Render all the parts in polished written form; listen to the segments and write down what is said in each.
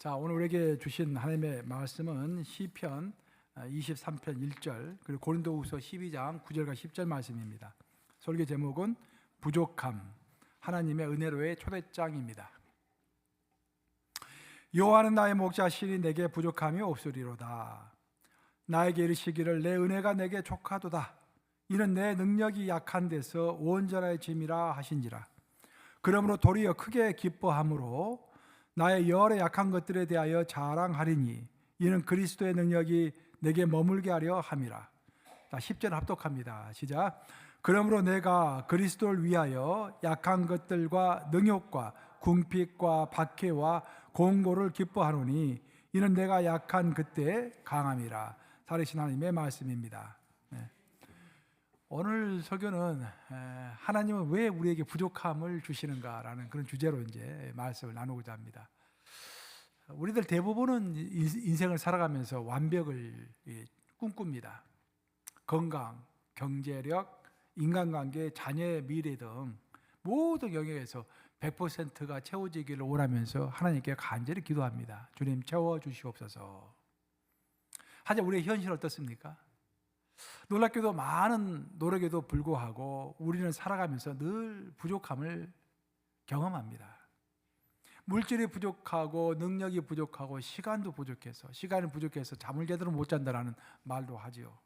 자, 오늘 우리에게 주신 하나님의 말씀은 시편 23편 1절 그리고 고린도후서 12장 9절과 10절 말씀입니다. 설교 제목은 부족함, 하나님의 은혜로의 초대장입니다. 여호와는 나의 목자시니 내게 부족함이 없으리로다. 나에게 이르시기를 내 은혜가 내게 족하도다. 이는 내 능력이 약한 데서 온전하의 짐이라 하신지라. 그러므로 도리어 크게 기뻐함으로 나의 여러 약한 것들에 대하여 자랑하리니 이는 그리스도의 능력이 내게 머물게 하려 함이라. 10절 합독합니다. 시작. 그러므로 내가 그리스도를 위하여 약한 것들과 능욕과 궁핍과 박해와 공고를 기뻐하노니 이는 내가 약한 그때 강함이라. 살아계신 하나님의 말씀입니다. 오늘 설교는 하나님은 왜 우리에게 부족함을 주시는가라는 그런 주제로 이제 말씀을 나누고자 합니다. 우리들 대부분은 인생을 살아가면서 완벽을 꿈꿉니다. 건강, 경제력, 인간관계, 자녀의 미래 등 모든 영역에서 100%가 채워지기를 원하면서 하나님께 간절히 기도합니다. 주님 채워주시옵소서. 하지만 우리의 현실은 어떻습니까? 놀랍게도 많은 노력에도 불구하고 우리는 살아가면서 늘 부족함을 경험합니다. 물질이 부족하고 능력이 부족하고 시간도 부족해서 시간이 부족해서 잠을 제대로 못 잔다라는 말도 하지요.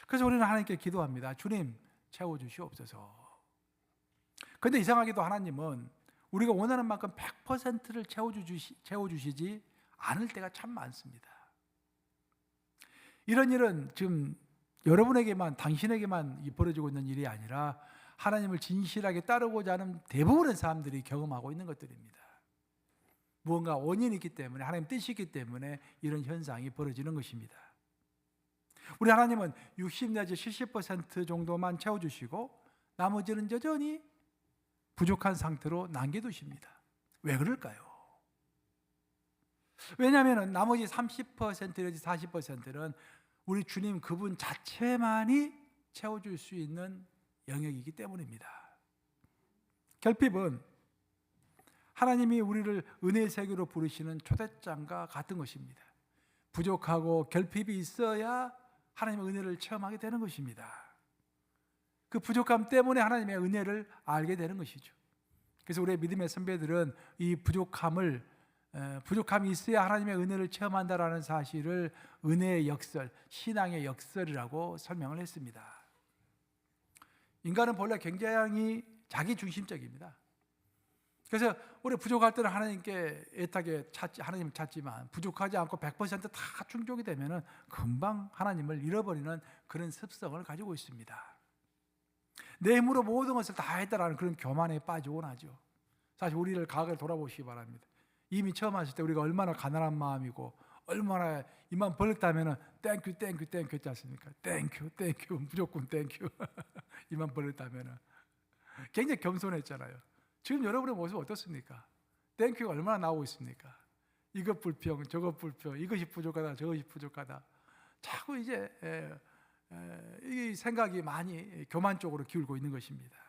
그래서 우리는 하나님께 기도합니다. 주님 채워주시옵소서. 그런데 이상하게도 하나님은 우리가 원하는 만큼 100%를 채워주시지 않을 때가 참 많습니다. 이런 일은 지금 여러분에게만, 당신에게만 벌어지고 있는 일이 아니라 하나님을 진실하게 따르고자 하는 대부분의 사람들이 경험하고 있는 것들입니다. 무언가 원인이 있기 때문에, 하나님 뜻이 있기 때문에 이런 현상이 벌어지는 것입니다. 우리 하나님은 60 내지 70% 정도만 채워주시고 나머지는 여전히 부족한 상태로 남겨두십니다. 왜 그럴까요? 왜냐하면 나머지 30% 내지 40%는 우리 주님 그분 자체만이 채워줄 수 있는 영역이기 때문입니다. 결핍은 하나님이 우리를 은혜의 세계로 부르시는 초대장과 같은 것입니다. 부족하고 결핍이 있어야 하나님의 은혜를 체험하게 되는 것입니다. 그 부족함 때문에 하나님의 은혜를 알게 되는 것이죠. 그래서 우리의 믿음의 선배들은 이 부족함이 있어야 하나님의 은혜를 체험한다라는 사실을 은혜의 역설, 신앙의 역설이라고 설명을 했습니다. 인간은 본래 굉장히 자기중심적입니다. 그래서 우리 부족할 때는 하나님께 애타게 하나님을 찾지만 부족하지 않고 100%다 충족이 되면 금방 하나님을 잃어버리는 그런 습성을 가지고 있습니다. 내 힘으로 모든 것을 다 했다라는 그런 교만에 빠지곤 하죠. 사실 우리를 과거를 돌아보시기 바랍니다. 이미 처음 하실 때 우리가 얼마나 가난한 마음이고 얼마나 이만 벌렸다면 땡큐 했지 않습니까? 땡큐 무조건 땡큐 이만 벌렸다면 굉장히 겸손했잖아요. 지금 여러분의 모습 어떻습니까? 땡큐가 얼마나 나오고 있습니까? 이것 불평 저것 불평, 이것이 부족하다 저것이 부족하다. 자꾸 이제 이 생각이 많이 교만 쪽으로 기울고 있는 것입니다.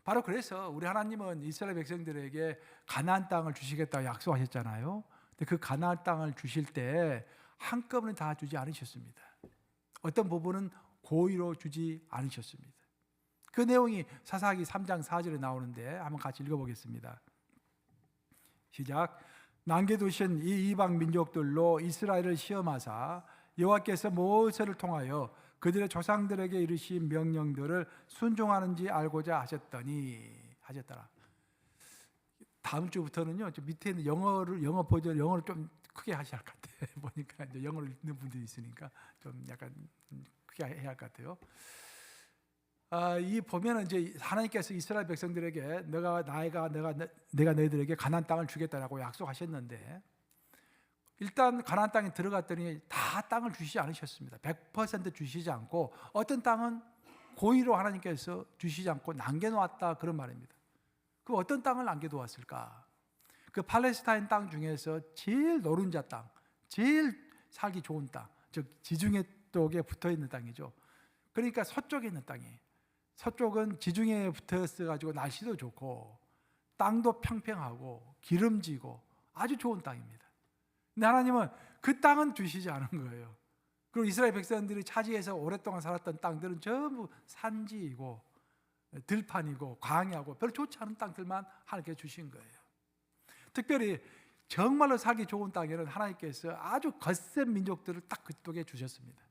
바로 그래서 우리 하나님은 이스라엘 백성들에게 가나안 땅을 주시겠다고 약속하셨잖아요. 근데 그 가나안 땅을 주실 때 한꺼번에 다 주지 않으셨습니다. 어떤 부분은 고의로 주지 않으셨습니다. 그 내용이 사사기 3장 4절에 나오는데 한번 같이 읽어보겠습니다. 시작. 남겨두신 이 이방 민족들로 이스라엘을 시험하사 여호와께서 모세를 통하여 그들의 조상들에게 이르신 명령들을 순종하는지 알고자 하셨더라. 다음 주부터는요, 저 밑에 있는 영어 버전, 영어를 좀 크게 하셔야 할 것 같아요. 보니까 이제 영어를 읽는 분들이 있으니까 좀 약간 크게 해야 할 것 같아요. 이 보면은 이제 하나님께서 이스라엘 백성들에게 내가 너희들에게 가나안 땅을 주겠다라고 약속하셨는데 일단 가나안 땅에 들어갔더니 다 땅을 주시지 않으셨습니다. 100% 주시지 않고 어떤 땅은 고의로 하나님께서 주시지 않고 남겨놓았다 그런 말입니다. 그 어떤 땅을 남겨두었을까? 그 팔레스타인 땅 중에서 제일 노른자 땅, 제일 살기 좋은 땅, 즉 지중해 쪽에 붙어있는 땅이죠. 그러니까 서쪽에 있는 땅이에요. 서쪽은 지중해에 붙어 있어가지고 날씨도 좋고 땅도 평평하고 기름지고 아주 좋은 땅입니다. 근데 하나님은 그 땅은 주시지 않은 거예요. 그리고 이스라엘 백성들이 차지해서 오랫동안 살았던 땅들은 전부 산지이고 들판이고 광야고 별로 좋지 않은 땅들만 하나님께 주신 거예요. 특별히 정말로 살기 좋은 땅에는 하나님께서 아주 거센 민족들을 딱 그쪽에 주셨습니다.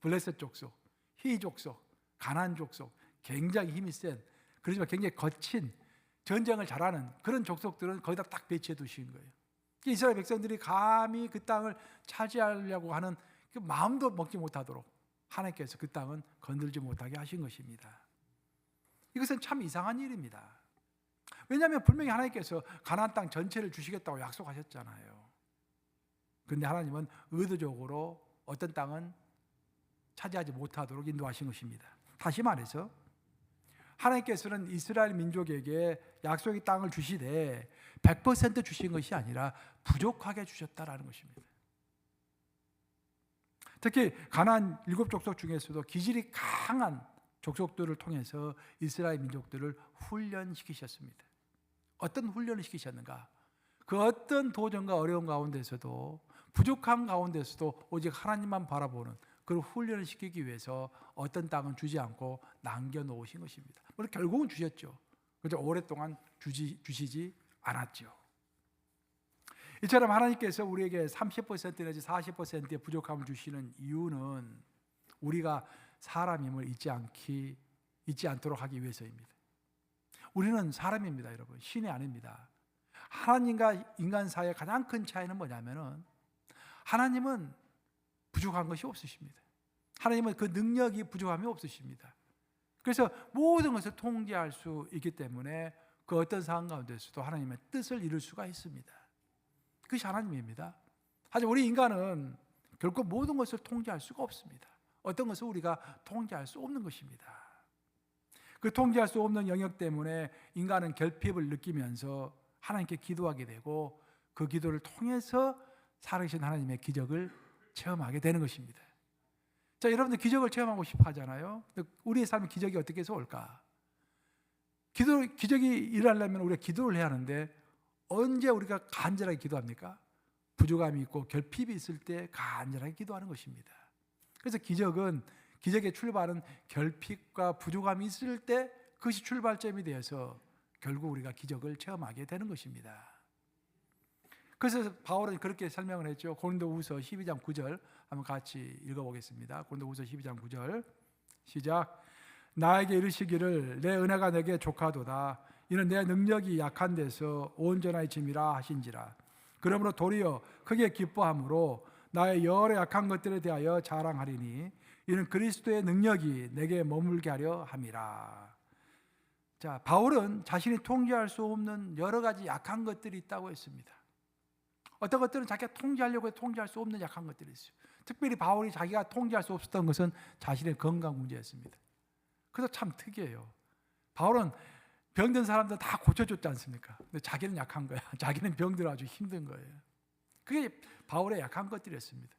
블레셋 족속, 히 족속, 가나안 족속, 굉장히 힘이 센, 그렇지만 굉장히 거친 전쟁을 잘하는 그런 족속들은 거기다 딱 배치해 두신 거예요. 이스라엘 백성들이 감히 그 땅을 차지하려고 하는 그 마음도 먹지 못하도록 하나님께서 그 땅은 건들지 못하게 하신 것입니다. 이것은 참 이상한 일입니다. 왜냐하면 분명히 하나님께서 가나안 땅 전체를 주시겠다고 약속하셨잖아요. 그런데 하나님은 의도적으로 어떤 땅은 차지하지 못하도록 인도하신 것입니다. 다시 말해서 하나님께서는 이스라엘 민족에게 약속의 땅을 주시되 100% 주신 것이 아니라 부족하게 주셨다라는 것입니다. 특히 가나안 7족속 중에서도 기질이 강한 족속들을 통해서 이스라엘 민족들을 훈련시키셨습니다. 어떤 훈련을 시키셨는가? 그 어떤 도전과 어려운 가운데서도 부족한 가운데서도 오직 하나님만 바라보는 그런 훈련을 시키기 위해서 어떤 땅은 주지 않고 남겨놓으신 것입니다. 물론 결국은 주셨죠. 그래서 오랫동안 주시지 않았죠. 이처럼 하나님께서 우리에게 30% 내지 40%의 부족함을 주시는 이유는 우리가 사람임을 잊지 않도록 하기 위해서입니다. 우리는 사람입니다, 여러분. 신이 아닙니다. 하나님과 인간 사이의 가장 큰 차이는 뭐냐면은 하나님은 부족한 것이 없으십니다. 하나님은 그 능력이 부족함이 없으십니다. 그래서 모든 것을 통제할 수 있기 때문에 그 어떤 상황 가운데서도 하나님의 뜻을 이룰 수가 있습니다. 그것이 하나님입니다. 하지만 우리 인간은 결코 모든 것을 통제할 수가 없습니다. 어떤 것을 우리가 통제할 수 없는 것입니다. 그 통제할 수 없는 영역 때문에 인간은 결핍을 느끼면서 하나님께 기도하게 되고 그 기도를 통해서 살아계신 하나님의 기적을 체험하게 되는 것입니다. 자, 여러분들 기적을 체험하고 싶어 하잖아요. 우리의 삶에 기적이 어떻게 해서 올까? 기적이 일어나려면 우리가 기도를 해야 하는데 언제 우리가 간절하게 기도합니까? 부족함이 있고 결핍이 있을 때 간절하게 기도하는 것입니다. 그래서 기적의 출발은 결핍과 부족함이 있을 때 그것이 출발점이 되어서 결국 우리가 기적을 체험하게 되는 것입니다. 그래서 바울은 그렇게 설명을 했죠. 고린도후서 12장 9절 한번 같이 읽어보겠습니다. 고린도후서 12장 9절 시작. 나에게 이르시기를 내 은혜가 내게 족하도다. 이는 내 능력이 약한 데서 온전하의 짐이라 하신지라. 그러므로 도리어 크게 기뻐함으로 나의 여러 약한 것들에 대하여 자랑하리니 이는 그리스도의 능력이 내게 머물게 하려 함이라. 자, 바울은 자신이 통제할 수 없는 여러 가지 약한 것들이 있다고 했습니다. 어떤 것들은 자기가 통제하려고 해도 통제할 수 없는 약한 것들이 있어요. 특별히 바울이 자기가 통제할 수 없었던 것은 자신의 건강 문제였습니다. 그래서 참 특이해요. 바울은 병든 사람들 다 고쳐줬지 않습니까? 근데 자기는 약한 거야. 자기는 병들어 아주 힘든 거예요. 그게 바울의 약한 것들이었습니다.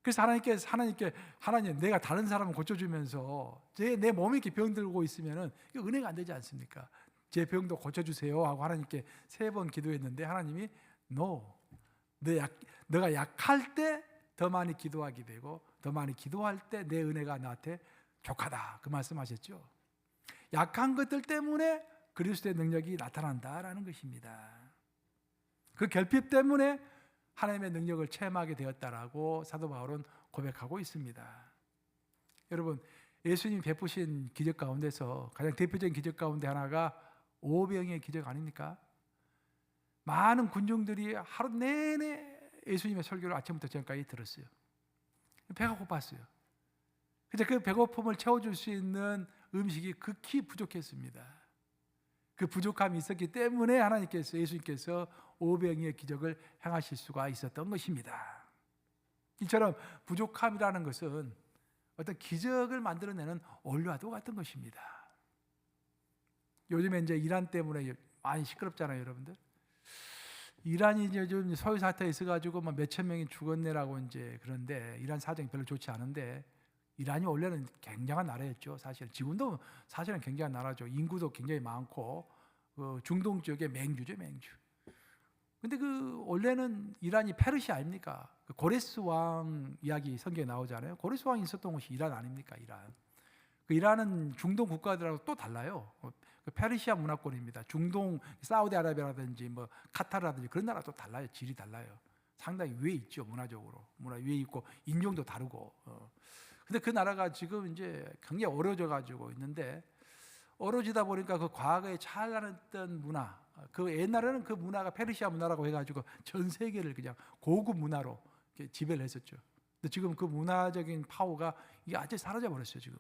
그래서 하나님 내가 다른 사람을 고쳐주면서 내 몸이 이렇게 병들고 있으면은 은혜가 안 되지 않습니까? 제 병도 고쳐주세요 하고 하나님께 3번 기도했는데 하나님이 No, 너가 약할 때 더 많이 기도하게 되고 더 많이 기도할 때 내 은혜가 나한테 족하다 그 말씀하셨죠. 약한 것들 때문에 그리스도의 능력이 나타난다라는 것입니다. 그 결핍 때문에 하나님의 능력을 체험하게 되었다라고 사도 바울은 고백하고 있습니다. 여러분, 예수님이 베푸신 기적 가운데서 가장 대표적인 기적 가운데 하나가 오병이의 기적 아닙니까? 많은 군중들이 하루 내내 예수님의 설교를 아침부터 저녁까지 들었어요. 배가 고팠어요. 그래서 그 배고픔을 채워줄 수 있는 음식이 극히 부족했습니다. 그 부족함이 있었기 때문에 예수님께서 오병이의 기적을 행하실 수가 있었던 것입니다. 이처럼 부족함이라는 것은 어떤 기적을 만들어내는 원료와도 같은 것입니다. 요즘에 이제 이란 때문에 많이 시끄럽잖아요, 여러분들. 이란이 이제 좀 소유 사태에 있어가지고 몇천 명이 죽었네라고 이제 그런데 이란 사정이 별로 좋지 않은데 이란이 원래는 굉장한 나라였죠. 사실 지금도 사실은 굉장한 나라죠. 인구도 굉장히 많고 중동 지역의 맹주죠, 맹주. 근데 그 원래는 이란이 페르시아 아닙니까? 그 고레스 왕 이야기 성경에 나오잖아요. 고레스 왕이 있었던 곳이 이란 아닙니까? 이란. 그 이란은 중동 국가들하고 또 달라요. 그 페르시아 문화권입니다. 중동 사우디아라비아라든지 뭐 카타르라든지 그런 나라도 달라요. 질이 달라요. 상당히 위에 있죠. 문화적으로 문화 위에 있고 인종도 다르고. 근데 그 나라가 지금 이제 굉장히 어려워져 가지고 있는데, 어려워지다 보니까 그 과거에 찬란했던 문화, 그 옛날에는 그 문화가 페르시아 문화라고 해가지고 전 세계를 그냥 고급 문화로 이렇게 지배를 했었죠. 근데 지금 그 문화적인 파워가 이게 아주 사라져 버렸어요 지금.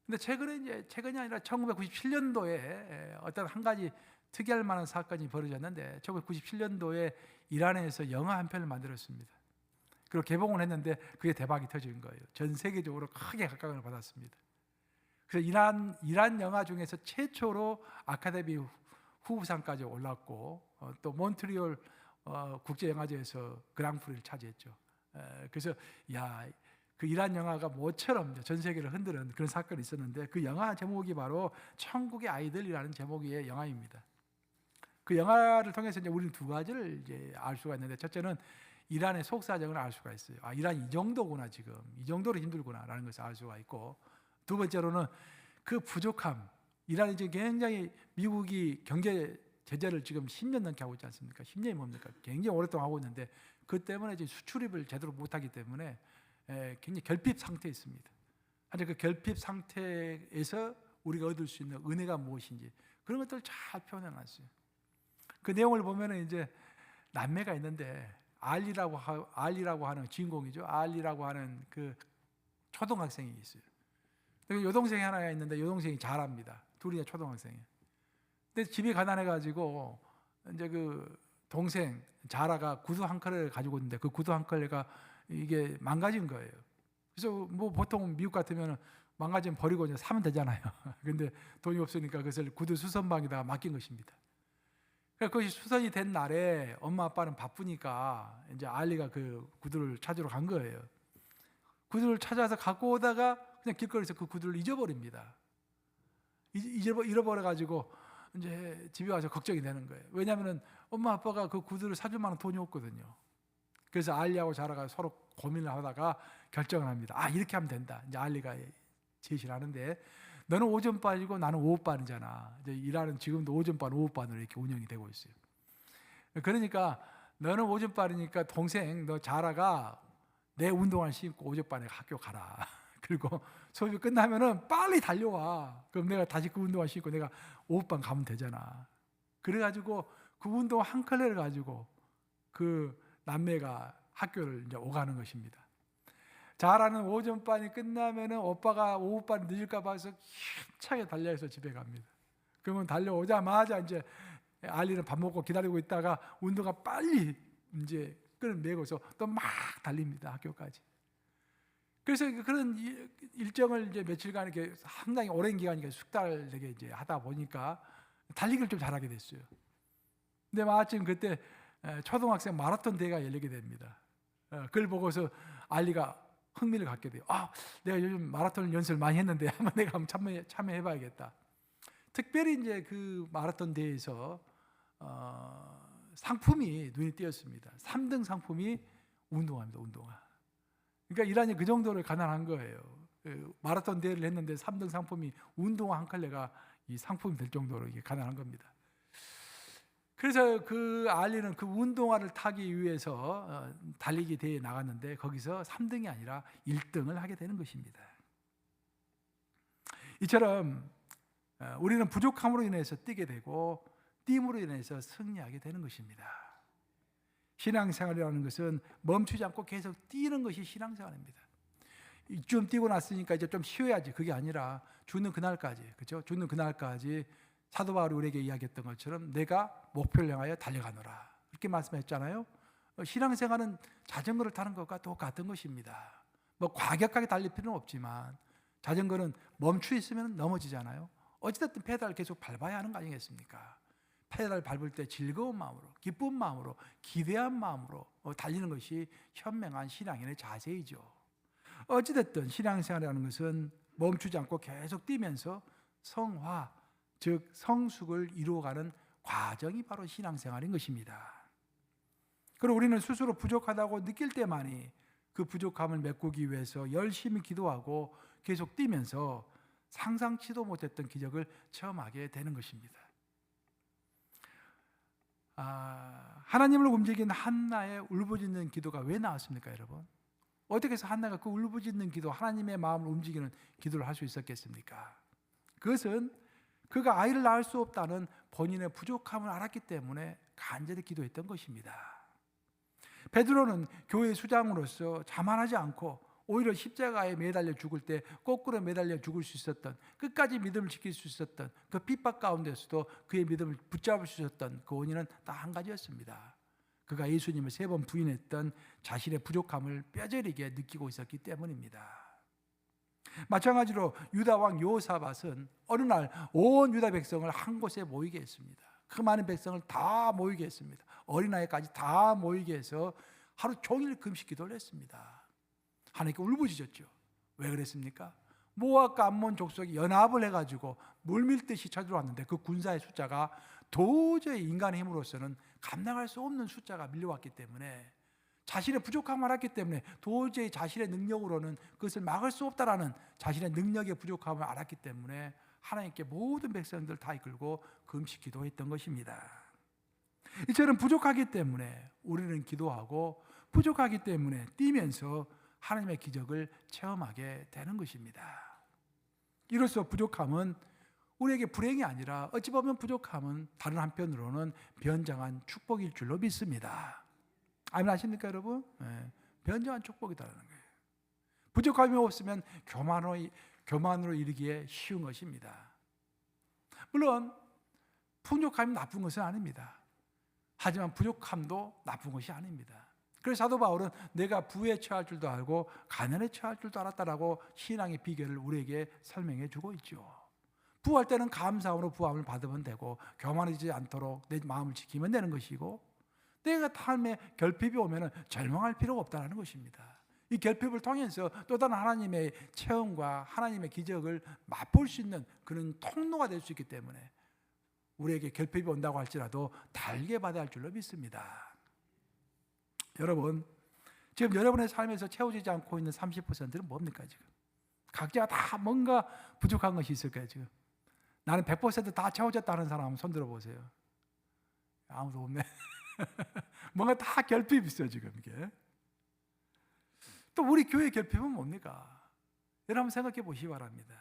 근데 최근이 아니라 1997년도에 어떤 한 가지 특이할 만한 사건이 벌어졌는데, 1997년도에 이란에서 영화 한 편을 만들었습니다. 그리고 개봉을 했는데 그게 대박이 터진 거예요. 전 세계적으로 크게 각광을 받았습니다. 그래서 이란 영화 중에서 최초로 아카데미 후보상까지 올랐고, 또 몬트리올 국제영화제에서 그랑프리를 차지했죠. 그래서 그 이란 영화가 모처럼 전 세계를 흔드는 그런 사건이 있었는데, 그 영화 제목이 바로 천국의 아이들이라는 제목의 영화입니다. 그 영화를 통해서 이제 우리는 두 가지를 이제 알 수가 있는데, 첫째는 이란의 속사정을 알 수가 있어요. 이란 이 정도구나, 지금 이 정도로 힘들구나라는 것을 알 수가 있고, 두 번째로는 그 부족함, 이란이 지금 굉장히 미국이 경제 제재를 지금 10년 넘게 하고 있지 않습니까? 10년이 뭡니까? 굉장히 오랫동안 하고 있는데, 그 때문에 이제 수출입을 제대로 못하기 때문에 굉장히 결핍 상태에 있습니다. 하지만 그 결핍 상태에서 우리가 얻을 수 있는 은혜가 무엇인지 그런 것들을 잘 표현해 놨어요. 그 내용을 보면은 이제 남매가 있는데, 알리라고 하는 주인공이죠. 알리라고 하는 그 초등학생이 있어요. 여동생이 하나가 있는데 여동생이 잘합니다. 둘이 초등학생이에요. 근데 집이 가난해가지고 이제 그 동생 자라가 구두 한 컬레를 가지고 있는데, 그 구두 한 컬레가 이게 망가진 거예요. 그래서 뭐 보통 미국 같으면 망가지면 버리고 이제 사면 되잖아요. 근데 돈이 없으니까 그것을 구두 수선방에다가 맡긴 것입니다. 그러니까 그것이 수선이 된 날에 엄마 아빠는 바쁘니까 이제 알리가 그 구두를 찾으러 간 거예요. 구두를 찾아서 갖고 오다가 그냥 길거리에서 그 구두를 잊어버립니다. 잃어버려 가지고 이제 집에 와서 걱정이 되는 거예요. 왜냐하면 엄마 아빠가 그 구두를 사줄 만한 돈이 없거든요. 그래서 알리하고 자라가 서로 고민을 하다가 결정을 합니다. 이렇게 하면 된다. 이제 알리가 제시를 하는데, 너는 오전반이고 나는 오후반이잖아. 이제 이란은 지금도 오전반, 오후반으로 이렇게 운영이 되고 있어요. 그러니까 너는 오전반이니까 동생 너 자라가 내 운동화 신고 오전반에 학교 가라. 그리고 수업이 끝나면은 빨리 달려와. 그럼 내가 다시 그 운동화 신고 내가 오후반 가면 되잖아. 그래가지고 그 운동화 한 컬레를 가지고 그 남매가 학교를 이제 오가는 것입니다. 자라는 오전반이 끝나면은 오빠가 오후반 늦을까 봐서 힘차게 달려서 집에 갑니다. 그러면 달려오자마자 이제 알리는 밥 먹고 기다리고 있다가 운동화 빨리 이제 끈을 메고서 또 막 달립니다, 학교까지. 그래서 그런 일정을 이제 며칠간 이렇게 상당히 오랜 기간, 숙달 되게 이제 하다 보니까 달리기를 좀 잘하게 됐어요. 근데 마침 그때 초등학생 마라톤 대회가 열리게 됩니다. 그걸 보고서 알리가 흥미를 갖게 돼요. 내가 요즘 마라톤 연습을 많이 했는데 한번 내가 참여해봐야겠다. 특별히 이제 그 마라톤 대회에서 상품이 눈에 띄었습니다. 3등 상품이 운동화입니다. 운동화. 그러니까 이란이 그 정도로 가난한 거예요. 마라톤 대회를 했는데 3등 상품이 운동화 한 컬레가 이 상품이 될 정도로 이게 가난한 겁니다. 그래서 그 알리는 그 운동화를 타기 위해서 달리기 대회에 나갔는데, 거기서 3등이 아니라 1등을 하게 되는 것입니다. 이처럼 우리는 부족함으로 인해서 뛰게 되고 띄움으로 인해서 승리하게 되는 것입니다. 신앙생활이라는 것은 멈추지 않고 계속 뛰는 것이 신앙생활입니다. 좀 뛰고 났으니까 이제 좀 쉬어야지, 그게 아니라 죽는 그날까지, 그렇죠? 죽는 그날까지 사도 바울이 우리에게 이야기했던 것처럼 내가 목표를 향하여 달려가노라, 그렇게 말씀했잖아요. 신앙생활은 자전거를 타는 것과 똑같은 것입니다. 뭐 과격하게 달릴 필요는 없지만 자전거는 멈추 있으면 넘어지잖아요. 어찌됐든 페달을 계속 밟아야 하는 거 아니겠습니까? 페달을 밟을 때 즐거운 마음으로, 기쁜 마음으로, 기대한 마음으로 달리는 것이 현명한 신앙인의 자세이죠. 어찌됐든 신앙생활이라는 것은 멈추지 않고 계속 뛰면서 성화, 즉 성숙을 이루어가는 과정이 바로 신앙생활인 것입니다. 그리고 우리는 스스로 부족하다고 느낄 때만이 그 부족함을 메꾸기 위해서 열심히 기도하고 계속 뛰면서 상상치도 못했던 기적을 체험하게 되는 것입니다. 하나님을 움직인 한나의 울부짖는 기도가 왜 나왔습니까, 여러분? 어떻게 해서 한나가 그 울부짖는 기도, 하나님의 마음을 움직이는 기도를 할 수 있었겠습니까? 그것은 그가 아이를 낳을 수 없다는 본인의 부족함을 알았기 때문에 간절히 기도했던 것입니다. 베드로는 교회 수장으로서 자만하지 않고 오히려 십자가에 매달려 죽을 때 거꾸로 매달려 죽을 수 있었던, 끝까지 믿음을 지킬 수 있었던 그 핍박 가운데서도 그의 믿음을 붙잡을 수 있었던 그 원인은 딱 한 가지였습니다. 그가 예수님을 3번 부인했던 자신의 부족함을 뼈저리게 느끼고 있었기 때문입니다. 마찬가지로 유다 왕 여호사밧은 어느 날 온 유다 백성을 한 곳에 모이게 했습니다. 그 많은 백성을 다 모이게 했습니다. 어린아이까지 다 모이게 해서 하루 종일 금식 기도를 했습니다. 하나님께 울부짖었죠. 왜 그랬습니까? 모압과 암몬 족속이 연합을 해가지고 물밀듯이 쳐들어왔는데 그 군사의 숫자가 도저히 인간의 힘으로서는 감당할 수 없는 숫자가 밀려왔기 때문에, 자신의 부족함을 알았기 때문에 도저히 자신의 능력으로는 그것을 막을 수 없다라는 자신의 능력의 부족함을 알았기 때문에 하나님께 모든 백성들 다 이끌고 금식 기도했던 것입니다. 이처럼 부족하기 때문에 우리는 기도하고, 부족하기 때문에 뛰면서 하나님의 기적을 체험하게 되는 것입니다. 이로써 부족함은 우리에게 불행이 아니라, 어찌 보면 부족함은 다른 한편으로는 변장한 축복일 줄로 믿습니다. 아멘 하십니까, 여러분? 네. 변장한 축복이라는 거예요. 부족함이 없으면 교만으로 이르기에 쉬운 것입니다. 물론 풍족함이 나쁜 것은 아닙니다. 하지만 부족함도 나쁜 것이 아닙니다. 그래서 사도 바울은 내가 부에 처할 줄도 알고 가난에 처할 줄도 알았다라고 신앙의 비결을 우리에게 설명해 주고 있죠. 부할 때는 감사함으로 부함을 받으면 되고, 교만하지 않도록 내 마음을 지키면 되는 것이고, 내가 삶에 결핍이 오면 절망할 필요가 없다는 것입니다. 이 결핍을 통해서 또 다른 하나님의 체험과 하나님의 기적을 맛볼 수 있는 그런 통로가 될 수 있기 때문에 우리에게 결핍이 온다고 할지라도 달게 받아야 할 줄로 믿습니다. 여러분, 지금 여러분의 삶에서 채워지지 않고 있는 30%는 뭡니까? 지금 각자가 다 뭔가 부족한 것이 있을 거예요. 지금 나는 100% 다 채워졌다는 사람 한번 손 들어보세요. 아무도 없네. 뭔가 다 결핍이 있어요, 지금 이게. 또 우리 교회 결핍은 뭡니까? 여러분 한번 생각해 보시기 바랍니다.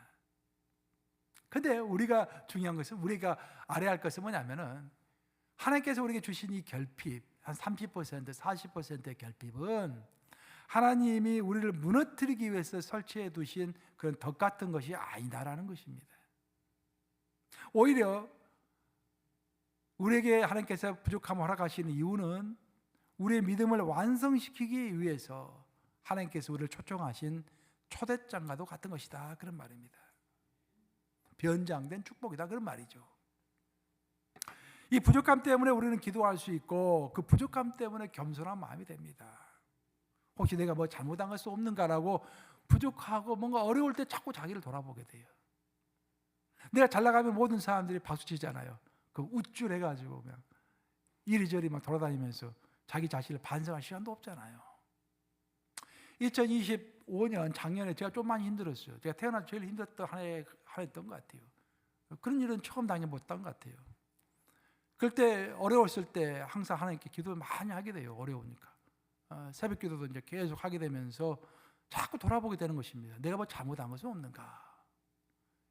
근데 우리가 중요한 것은, 우리가 알아야 할 것은 뭐냐면은, 하나님께서 우리에게 주신 이 결핍, 한 30%, 40%의 결핍은 하나님이 우리를 무너뜨리기 위해서 설치해 두신 그런 덕 같은 것이 아니다라는 것입니다. 오히려 우리에게 하나님께서 부족함을 허락하시는 이유는 우리의 믿음을 완성시키기 위해서 하나님께서 우리를 초청하신 초대장과도 같은 것이다, 그런 말입니다. 변장된 축복이다, 그런 말이죠. 이 부족함 때문에 우리는 기도할 수 있고, 그 부족함 때문에 겸손한 마음이 됩니다. 혹시 내가 뭐 잘못한 것이 없는가라고 부족하고 뭔가 어려울 때 자꾸 자기를 돌아보게 돼요. 내가 잘 나가면 모든 사람들이 박수치잖아요. 그 우쭐해가지고 그냥 이리저리 막 돌아다니면서 자기 자신을 반성할 시간도 없잖아요. 2025년 작년에 제가 좀 많이 힘들었어요. 제가 태어나서 제일 힘들었던 한 해였던 것 같아요. 그런 일은 처음 당해봤던 것 같아요. 그럴 때 어려웠을 때 항상 하나님께 기도를 많이 하게 돼요. 어려우니까. 새벽 기도도 이제 계속 하게 되면서 자꾸 돌아보게 되는 것입니다. 내가 뭐 잘못한 것은 없는가?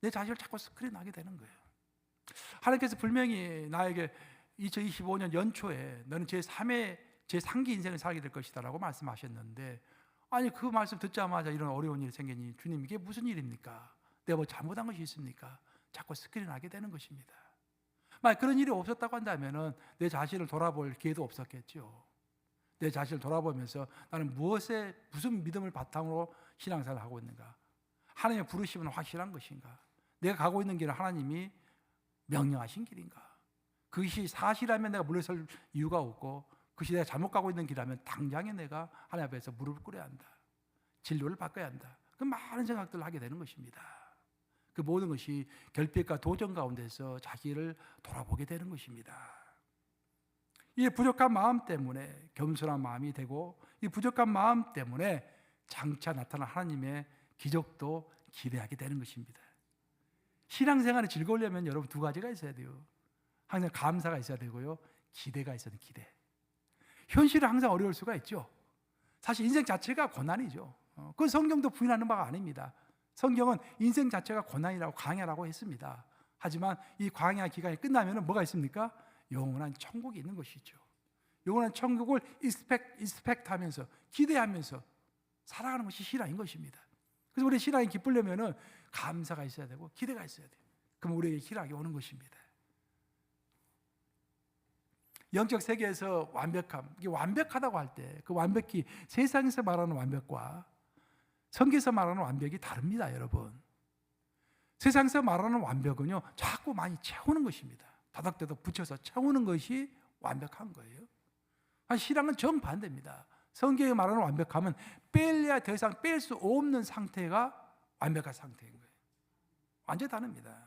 내 자신을 자꾸 스크린하게 되는 거예요. 하나님께서 분명히 나에게 2025년 연초에 너는 제3기 인생을 살게 될 것이다 라고 말씀하셨는데, 아니 그 말씀 듣자마자 이런 어려운 일이 생기니 주님 이게 무슨 일입니까? 내가 뭐 잘못한 것이 있습니까? 자꾸 스크린하게 되는 것입니다. 만약 그런 일이 없었다고 한다면 내 자신을 돌아볼 기회도 없었겠죠. 내 자신을 돌아보면서 나는 무슨 믿음을 바탕으로 신앙생활을 하고 있는가? 하나님의 부르심은 확실한 것인가? 내가 가고 있는 길은 하나님이 명령하신 길인가? 그것이 사실이라면 내가 물러설 이유가 없고, 그것이 내가 잘못 가고 있는 길이라면 당장에 내가 하나님 앞에서 무릎을 꿇어야 한다. 진료를 바꿔야 한다. 그 많은 생각들을 하게 되는 것입니다. 그 모든 것이 결핍과 도전 가운데서 자기를 돌아보게 되는 것입니다. 이 부족한 마음 때문에 겸손한 마음이 되고, 이 부족한 마음 때문에 장차 나타난 하나님의 기적도 기대하게 되는 것입니다. 신앙생활이 즐거우려면 여러분 두 가지가 있어야 돼요. 항상 감사가 있어야 되고요, 기대가 있어야 돼요. 기대. 현실은 항상 어려울 수가 있죠. 사실 인생 자체가 고난이죠. 그 성경도 부인하는 바가 아닙니다. 성경은 인생 자체가 고난이라고, 광야라고 했습니다. 하지만 이 광야 기간이 끝나면 뭐가 있습니까? 영원한 천국이 있는 것이죠. 영원한 천국을 expect 하면서, 기대하면서 살아가는 것이 신앙인 것입니다. 그래서 우리 신앙이 기쁘려면 감사가 있어야 되고 기대가 있어야 돼요. 그럼 우리에게 희락이 오는 것입니다. 영적 세계에서 완벽함, 이게 완벽하다고 할 때 그 완벽히 세상에서 말하는 완벽과 성경에서 말하는 완벽이 다릅니다, 여러분. 세상에서 말하는 완벽은요, 자꾸 많이 채우는 것입니다. 다닥다닥 붙여서 채우는 것이 완벽한 거예요. 신앙은 정반대입니다. 성경에 말하는 완벽함은 빼려야 더 이상 뺄 수 없는 상태가 완벽한 상태인 거예요. 완전히 다릅니다.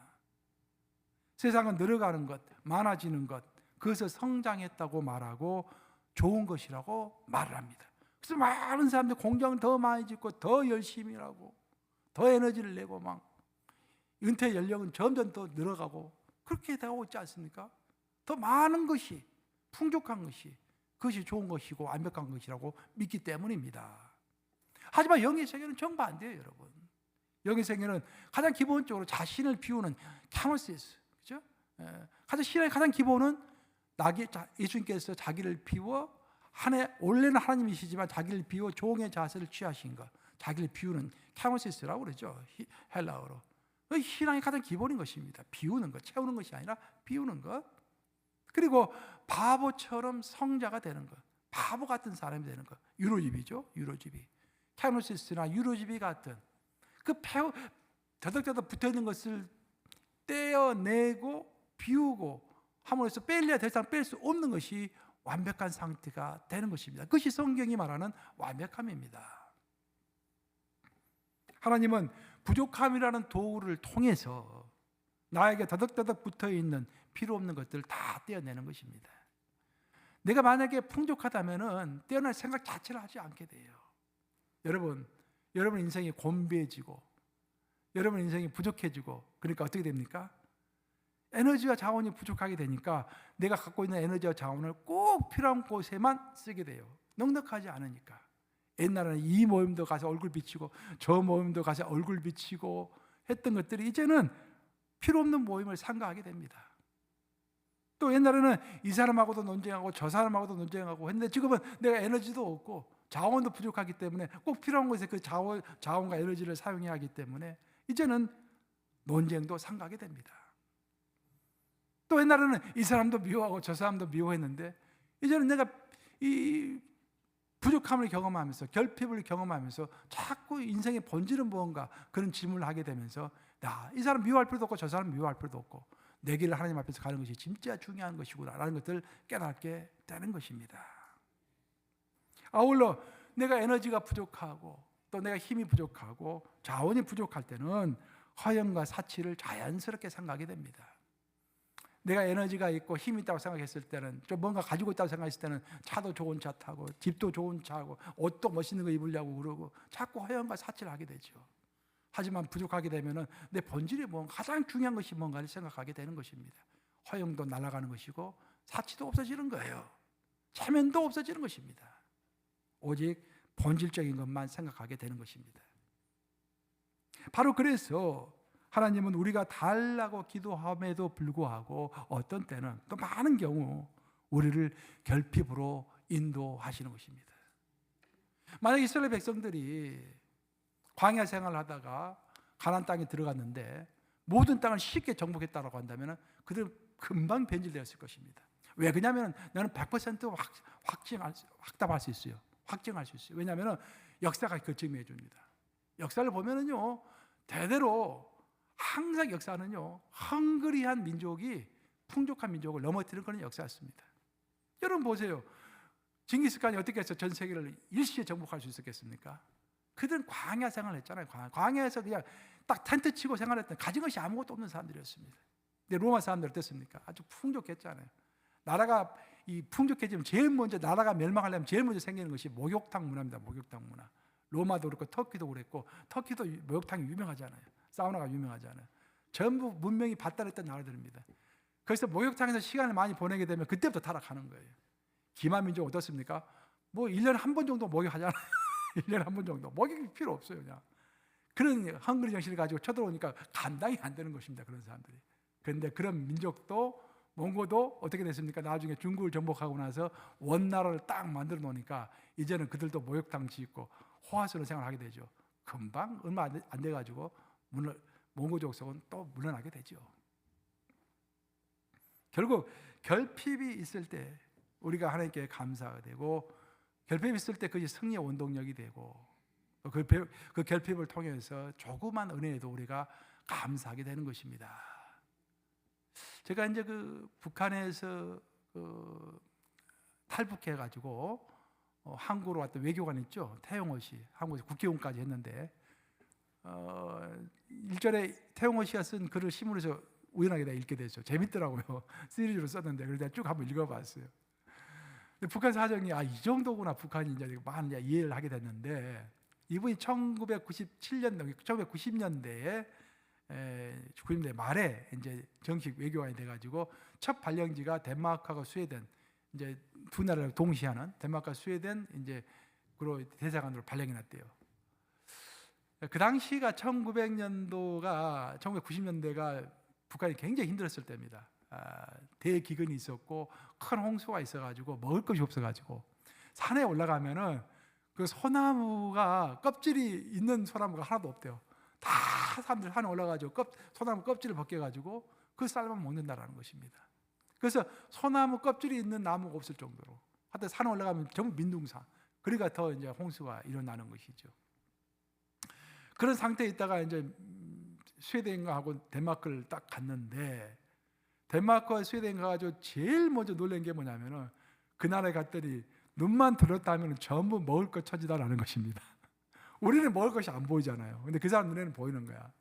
세상은 늘어가는 것, 많아지는 것, 그것을 성장했다고 말하고 좋은 것이라고 말을 합니다. 그래서 많은 사람들이 공장을 더 많이 짓고 더 열심히 하고 더 에너지를 내고 막 은퇴 연령은 점점 더 늘어가고 그렇게 되고 있지 않습니까? 더 많은 것이, 풍족한 것이, 그것이 좋은 것이고 완벽한 것이라고 믿기 때문입니다. 하지만 영의 세계는 정반대예요, 여러분. 영의 세계는 가장 기본적으로 자신을 비우는 캐노시스, 그렇죠? 가장 신앙의 가장 기본은 예수님께서 자기를 비워, 원래는 하나님이시지만 자기를 비워 종의 자세를 취하신 것, 자기를 비우는 캐노시스라고 그러죠, 헬라어로. 신앙의 가장 기본인 것입니다. 비우는 것, 채우는 것이 아니라 비우는 것. 그리고 바보처럼 성자가 되는 것, 바보 같은 사람이 되는 것. 유로집이죠, 유로집이. 캐노시스나 유로집이 같은 그 더덕더덕 붙어있는 것을 떼어내고 비우고 함으로써 뺄래야 더 이상 뺄 수 없는 것이 완벽한 상태가 되는 것입니다. 그것이 성경이 말하는 완벽함입니다. 하나님은 부족함이라는 도구를 통해서 나에게 더덕더덕 붙어있는 필요 없는 것들을 다 떼어내는 것입니다. 내가 만약에 풍족하다면 떼어낼 생각 자체를 하지 않게 돼요. 여러분 인생이 곤비해지고 여러분 인생이 부족해지고 그러니까 어떻게 됩니까? 에너지와 자원이 부족하게 되니까 내가 갖고 있는 에너지와 자원을 꼭 필요한 곳에만 쓰게 돼요. 넉넉하지 않으니까. 옛날에는 이 모임도 가서 얼굴 비치고 저 모임도 가서 얼굴 비치고 했던 것들이 이제는 필요 없는 모임을 삼가하게 됩니다. 또 옛날에는 이 사람하고도 논쟁하고 저 사람하고도 논쟁하고 했는데 지금은 내가 에너지도 없고 자원도 부족하기 때문에 꼭 필요한 곳에 그 자원과 에너지를 사용해야 하기 때문에 이제는 논쟁도 삼가하게 됩니다. 또 옛날에는 이 사람도 미워하고 저 사람도 미워했는데 이제는 내가 이 부족함을 경험하면서 결핍을 경험하면서 자꾸 인생의 본질은 무언가 그런 질문을 하게 되면서 이 사람 미워할 필요도 없고 저 사람 미워할 필요도 없고 내 길을 하나님 앞에서 가는 것이 진짜 중요한 것이구나 라는 것들을 깨닫게 되는 것입니다. 아울러 내가 에너지가 부족하고 또 내가 힘이 부족하고 자원이 부족할 때는 허영과 사치를 자연스럽게 생각하게 됩니다. 내가 에너지가 있고 힘이 있다고 생각했을 때는 좀 뭔가 가지고 있다고 생각했을 때는 차도 좋은 차 타고 집도 좋은 차 하고 옷도 멋있는 거 입으려고 그러고 자꾸 허영과 사치를 하게 되죠. 하지만 부족하게 되면은 내 본질이 뭔가 가장 중요한 것이 뭔가를 생각하게 되는 것입니다. 허영도 날아가는 것이고 사치도 없어지는 거예요. 체면도 없어지는 것입니다. 오직 본질적인 것만 생각하게 되는 것입니다. 바로 그래서 하나님은 우리가 달라고 기도함에도 불구하고 어떤 때는 또 많은 경우 우리를 결핍으로 인도하시는 것입니다. 만약 이스라엘 백성들이 광야 생활을 하다가 가나안 땅에 들어갔는데 모든 땅을 쉽게 정복했다고 한다면 그들은 금방 변질되었을 것입니다. 왜? 그러냐면 나는 100% 확답할 수 있어요. 확증할 수 있어요. 왜냐하면 역사가 결정해 줍니다. 역사를 보면은요, 대대로 항상 역사는요, 헝그리한 민족이 풍족한 민족을 넘어뜨리는 그런 역사였습니다. 여러분 보세요. 징기스칸이 어떻게 해서 전 세계를 일시에 정복할 수 있었겠습니까? 그들은 광야 생활을 했잖아요. 광야에서 그냥 딱 텐트 치고 생활했던, 가진 것이 아무것도 없는 사람들이었습니다. 근데 로마 사람들 어땠습니까? 아주 풍족했잖아요. 나라가 이 풍족해지면 제일 먼저 나라가 멸망하려면 제일 먼저 생기는 것이 목욕탕 문화입니다. 목욕탕 문화. 로마도 그렇고 터키도 그랬고, 터키도 목욕탕이 유명하잖아요. 사우나가 유명하잖아요. 전부 문명이 발달했던 나라들입니다. 그래서 목욕탕에서 시간을 많이 보내게 되면 그때부터 타락하는 거예요. 기마민족 어떻습니까? 뭐 1년에 한 번 정도 목욕하잖아요. 1년에 한 번 정도. 목욕이 필요 없어요. 그냥. 그런 헝그리 정신을 가지고 쳐들어오니까 감당이 안 되는 것입니다. 그런 사람들이. 그런데 그런 민족도 몽고도 어떻게 됐습니까? 나중에 중국을 정복하고 나서 원나라를 딱 만들어 놓으니까 이제는 그들도 목욕탕 짓고 호화스러운 생활을 하게 되죠. 금방 얼마 안 돼가지고 몽고 족속은 또 물러나게 되죠. 결국 결핍이 있을 때 우리가 하나님께 감사가 되고, 결핍이 있을 때 그것이 승리의 원동력이 되고, 그 결핍을 통해서 조그만 은혜에도 우리가 감사하게 되는 것입니다. 제가 이제 그 북한에서 탈북해가지고 한국으로 왔던 외교관 있죠. 태용호 씨, 한국에서 국회의원까지 했는데 일전에 태용호 씨가 쓴 글을 신문에서 우연하게 다 읽게 됐죠. 재밌더라고요. 시리즈로 썼는데 그래서 내가 쭉 한번 읽어봤어요. 근데 북한 사정이 이 정도구나 북한이 이제 많은 이해를 하게 됐는데, 이분이 1990년대에 90년대 말에 이제 정식 외교관이 돼가지고 첫 발령지가 덴마크하고 스웨덴, 이제 두 나라를 동시에 하는 덴마크와 스웨덴 이제 그로 대사관으로 발령이 났대요. 그 당시가 1990년대가 북한이 굉장히 힘들었을 때입니다. 대기근이 있었고 큰 홍수가 있어가지고 먹을 것이 없어가지고 산에 올라가면은 그 소나무가 껍질이 있는 소나무가 하나도 없대요. 다 사람들 산에 올라가지고 소나무 껍질을 벗겨가지고 그 쌀만 먹는다라는 것입니다. 그래서 소나무 껍질이 있는 나무가 없을 정도로, 하여튼 산에 올라가면 전부 민둥산. 그러니까 더 이제 홍수가 일어나는 것이죠. 그런 상태에 있다가 이제 스웨덴하고 덴마크를 딱 갔는데, 덴마크와 스웨덴 가가지고 제일 먼저 놀란 게 뭐냐면은 그 나라에 갔더니 눈만 들었다면 전부 먹을 것 처지다라는 것입니다. 우리는 먹을 것이 안 보이잖아요. 근데 그 사람 눈에는 보이는 거야.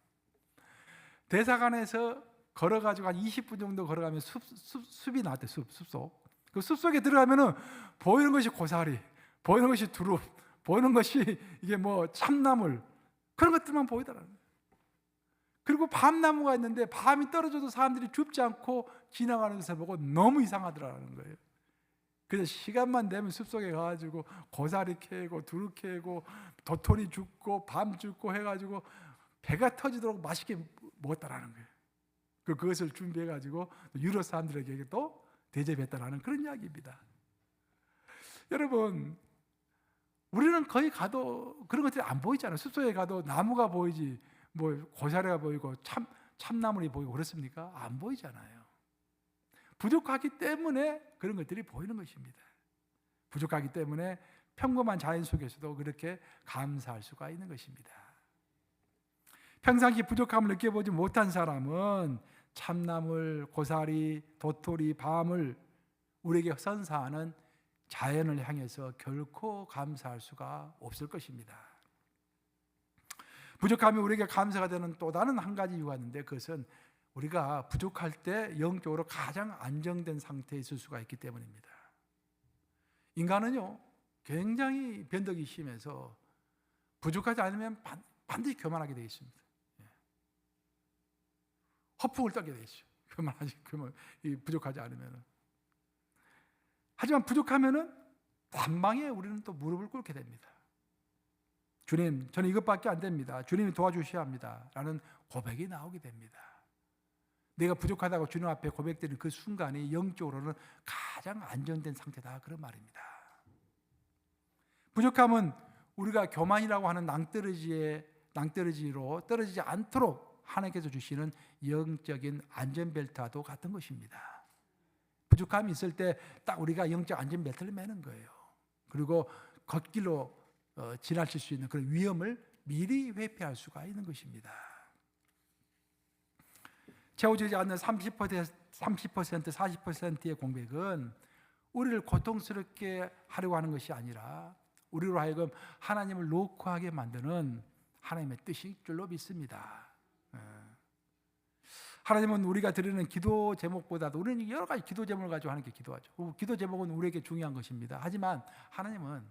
대사관에서 걸어가지고 한 20분 정도 걸어가면 숲이 나왔대. 숲속. 그 숲속에 들어가면은 보이는 것이 고사리, 보이는 것이 두릅, 보이는 것이 이게 뭐 참나물, 그런 것들만 보이더라고요. 그리고 밤나무가 있는데 밤이 떨어져도 사람들이 줍지 않고 지나가는 것을 보고 너무 이상하더라는 거예요. 그래서 시간만 되면 숲속에 가가지고 고사리 캐고 두릅 캐고 도토리 줍고 밤 줍고 해가지고 배가 터지도록 맛있게 먹었다라는 거예요. 그것을 준비해가지고 유럽 사람들에게 또 대접했다라는 그런 이야기입니다. 여러분, 우리는 거기 가도 그런 것들이 안 보이잖아요. 숲속에 가도 나무가 보이지 뭐 고사리가 보이고 참나물이 보이고 그렇습니까? 안 보이잖아요. 부족하기 때문에 그런 것들이 보이는 것입니다. 부족하기 때문에 평범한 자연 속에서도 그렇게 감사할 수가 있는 것입니다. 평상시 부족함을 느껴보지 못한 사람은 참나물, 고사리, 도토리, 밤을 우리에게 선사하는 자연을 향해서 결코 감사할 수가 없을 것입니다. 부족함이 우리에게 감사가 되는 또 다른 한 가지 이유가 있는데, 그것은 우리가 부족할 때 영적으로 가장 안정된 상태에 있을 수가 있기 때문입니다. 인간은요 굉장히 변덕이 심해서 부족하지 않으면 반드시 교만하게 되어 있습니다. 허풍을 떨게 되어 있죠. 부족하지 않으면. 하지만 부족하면은 단방에 우리는 또 무릎을 꿇게 됩니다. 주님, 저는 이것밖에 안 됩니다. 주님이 도와주셔야 합니다. 라는 고백이 나오게 됩니다. 내가 부족하다고 주님 앞에 고백되는 그 순간이 영적으로는 가장 안정된 상태다, 그런 말입니다. 부족함은 우리가 교만이라고 하는 낭떠러지로 떨어지지 않도록 하나님께서 주시는 영적인 안전벨트와도 같은 것입니다. 부족함이 있을 때 딱 우리가 영적 안전벨트를 매는 거예요. 그리고 걷길로 지나칠 수 있는 그런 위험을 미리 회피할 수가 있는 것입니다. 채워지지 않는 30%, 40%의 공백은 우리를 고통스럽게 하려고 하는 것이 아니라 우리로 하여금 하나님을 노크하게 만드는 하나님의 뜻인 줄로 믿습니다. 하나님은 우리가 드리는 기도 제목보다도 우리는 여러 가지 기도 제목을 가지고 하는 게 기도하죠. 기도 제목은 우리에게 중요한 것입니다. 하지만 하나님은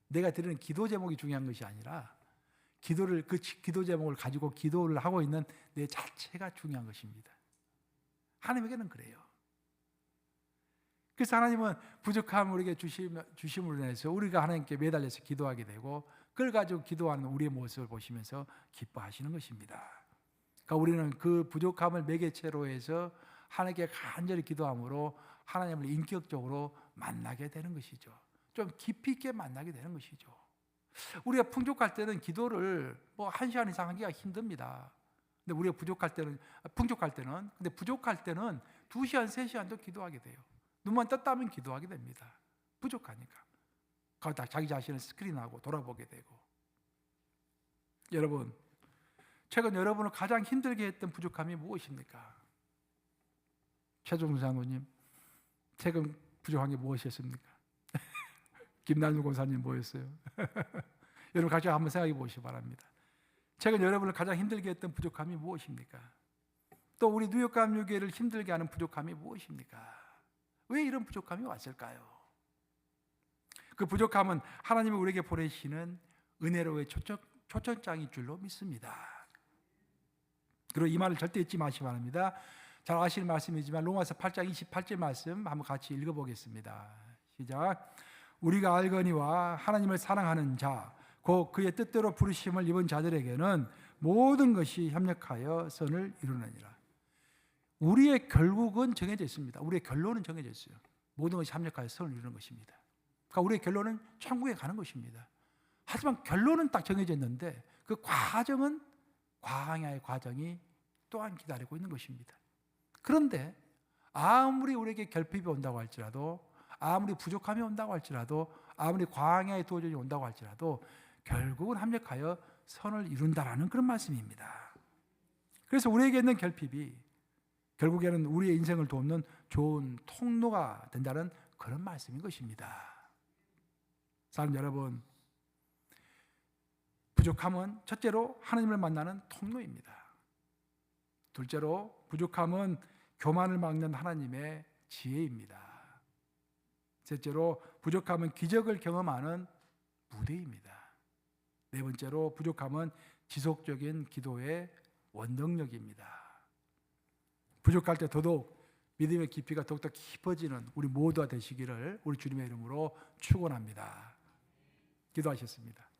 내가 드리는 기도 제목이 중요한 것이 아니라 그 기도 제목을 가지고 기도를 하고 있는 내 자체가 중요한 것입니다. 하나님에게는 그래요. 그래서 하나님은 부족함을 우리에게 주심으로 인해서 우리가 하나님께 매달려서 기도하게 되고 그걸 가지고 기도하는 우리의 모습을 보시면서 기뻐하시는 것입니다. 그러니까 우리는 그 부족함을 매개체로 해서 하나님께 간절히 기도함으로 하나님을 인격적으로 만나게 되는 것이죠. 좀 깊이 있게 만나게 되는 것이죠. 우리가 풍족할 때는 기도를 뭐 1시간 이상 하기가 힘듭니다. 근데 우리가 풍족할 때는 근데 부족할 때는 2시간, 3시간도 기도하게 돼요. 눈만 떴다면 기도하게 됩니다. 부족하니까. 거기다 자기 자신을 스크린하고 돌아보게 되고. 여러분, 최근 여러분을 가장 힘들게 했던 부족함이 무엇입니까? 최종수 장로님, 최근 부족한 게 무엇이었습니까? 김남주 권사님 뭐였어요? 여러분 같이 한번 생각해 보시기 바랍니다. 최근 여러분을 가장 힘들게 했던 부족함이 무엇입니까? 또 우리 뉴욕감유교회를 힘들게 하는 부족함이 무엇입니까? 왜 이런 부족함이 왔을까요? 그 부족함은 하나님이 우리에게 보내시는 은혜로의 초청장일 줄로 믿습니다. 그리고 이 말을 절대 잊지 마시기 바랍니다. 잘 아시는 말씀이지만 로마서 8장 28절 말씀 한번 같이 읽어보겠습니다. 시작. 우리가 알거니와 하나님을 사랑하는 자, 곧 그의 뜻대로 부르심을 입은 자들에게는 모든 것이 협력하여 선을 이루느니라. 우리의 결국은 정해져 있습니다. 우리의 결론은 정해져 있어요. 모든 것이 협력하여 선을 이루는 것입니다. 그러니까 우리의 결론은 천국에 가는 것입니다. 하지만 결론은 딱 정해져 있는데 그 과정은 광야의 과정이 또한 기다리고 있는 것입니다. 그런데 아무리 우리에게 결핍이 온다고 할지라도, 아무리 부족함이 온다고 할지라도, 아무리 광야의 도전이 온다고 할지라도 결국은 합력하여 선을 이룬다라는 그런 말씀입니다. 그래서 우리에게 있는 결핍이 결국에는 우리의 인생을 돕는 좋은 통로가 된다는 그런 말씀인 것입니다. 사람 여러분, 부족함은 첫째로 하나님을 만나는 통로입니다. 둘째로 부족함은 교만을 막는 하나님의 지혜입니다. 셋째로 부족함은 기적을 경험하는 무대입니다. 네 번째로 부족함은 지속적인 기도의 원동력입니다. 부족할 때 더더욱 믿음의 깊이가 더욱더 깊어지는 우리 모두가 되시기를 우리 주님의 이름으로 축원합니다. 기도하셨습니다.